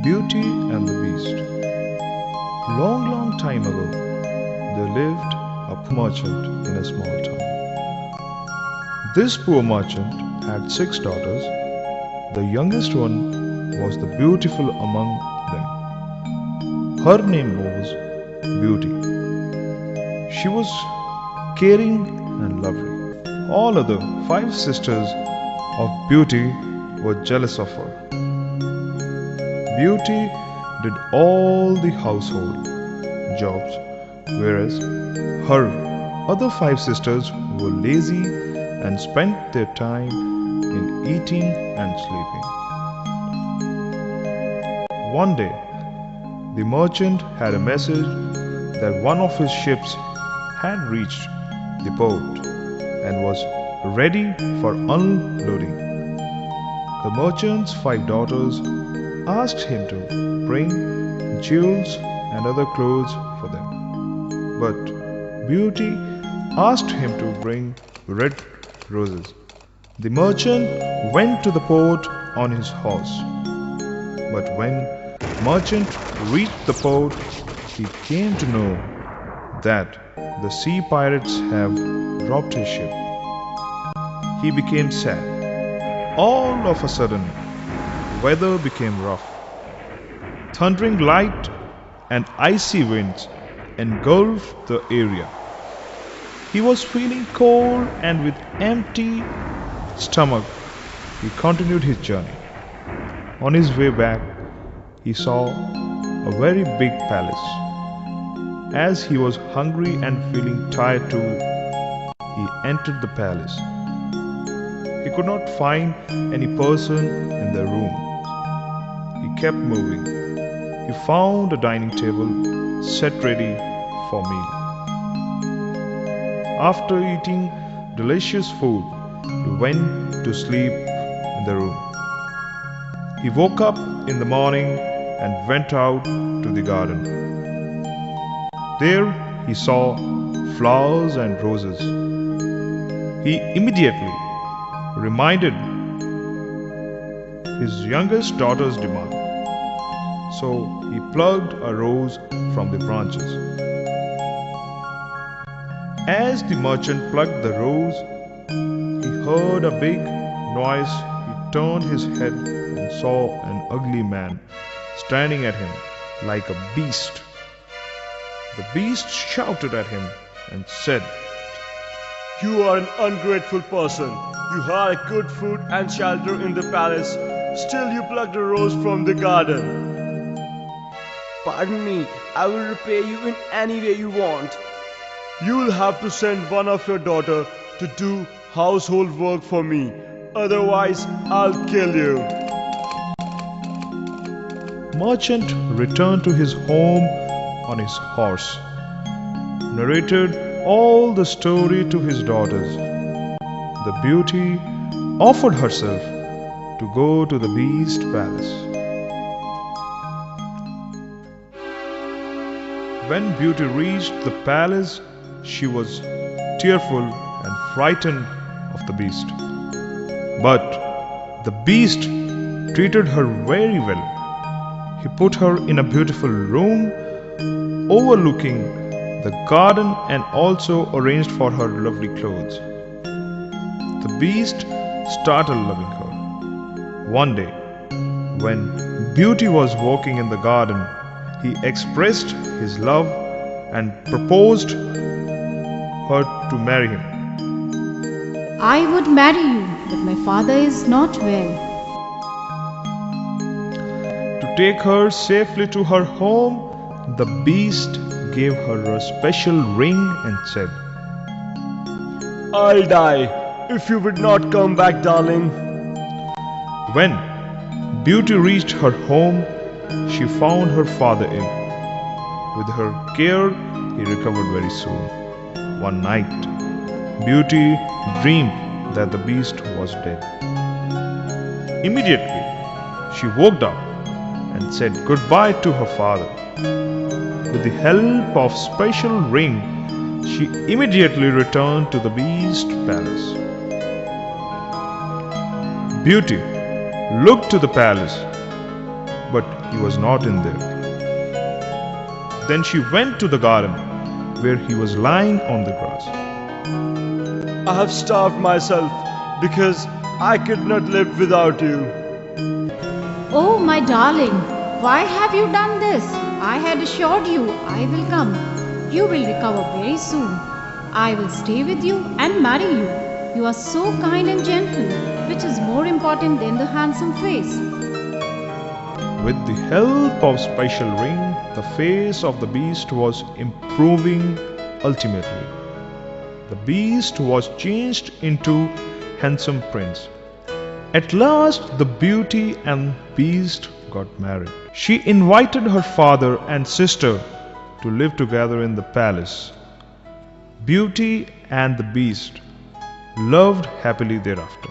Beauty and the Beast. Long, long time ago, there lived a poor merchant in a small town. This poor merchant had 6 daughters. The youngest one was the beautiful among them. Her name was Beauty. She was caring and lovely. All other 5 sisters of Beauty were jealous of her. Beauty did all the household jobs, whereas her other 5 sisters were lazy and spent their time in eating and sleeping. One day, the merchant had a message that one of his ships had reached the port and was ready for unloading. The merchant's 5 daughters asked him to bring jewels and other clothes for them. But Beauty asked him to bring red roses. The merchant went to the port on his horse. But when merchant reached the port, he came to know that the sea pirates have robbed his ship. He became sad. All of a sudden, weather became rough. Thundering light and icy winds engulfed the area. He was feeling cold, and with empty stomach, he continued his journey. On his way back, he saw a very big palace. As he was hungry and feeling tired too, he entered the palace. He could not find any person in the room. He kept moving. He found a dining table set ready for meal. After eating delicious food, he went to sleep in the room. He woke up in the morning and went out to the garden. There he saw flowers and roses. He immediately reminded his youngest daughter's demand. So he plucked a rose from the branches. As the merchant plucked the rose, he heard a big noise. He turned his head and saw an ugly man standing at him like a beast. The beast shouted at him and said, "You are an ungrateful person. You had good food and shelter in the palace. Still you plucked a rose from the garden." Pardon me, I will repay you in any way you want. You will have to send one of your daughter to do household work for me. Otherwise, I'll kill you. Merchant returned to his home on his horse, narrated all the story to his daughters. The Beauty offered herself to go to the Beast Palace. When Beauty reached the palace, she was tearful and frightened of the beast. But the beast treated her very well. He put her in a beautiful room overlooking the garden and also arranged for her lovely clothes. The beast started loving her. One day, when Beauty was walking in the garden, he expressed his love and proposed her to marry him. I would marry you, but my father is not well. To take her safely to her home, the beast gave her a special ring and said, I'll die if you would not come back, darling. When Beauty reached her home, she found her father ill. With her care, he recovered very soon. One night, Beauty dreamed that the beast was dead. Immediately, she woke up and said goodbye to her father. With the help of special ring, she immediately returned to the Beast Palace. Beauty looked to the palace. but he was not in there. Then she went to the garden, where he was lying on the grass. I have starved myself because I could not live without you. Oh, my darling, why have you done this? I had assured you I will come. You will recover very soon. I will stay with you and marry you. You are so kind and gentle, which is more important than the handsome face. With the help of special ring, the face of the beast was improving ultimately. The beast was changed into handsome prince. At last the beauty and beast got married. She invited her father and sister to live together in the palace. Beauty and the beast loved happily thereafter.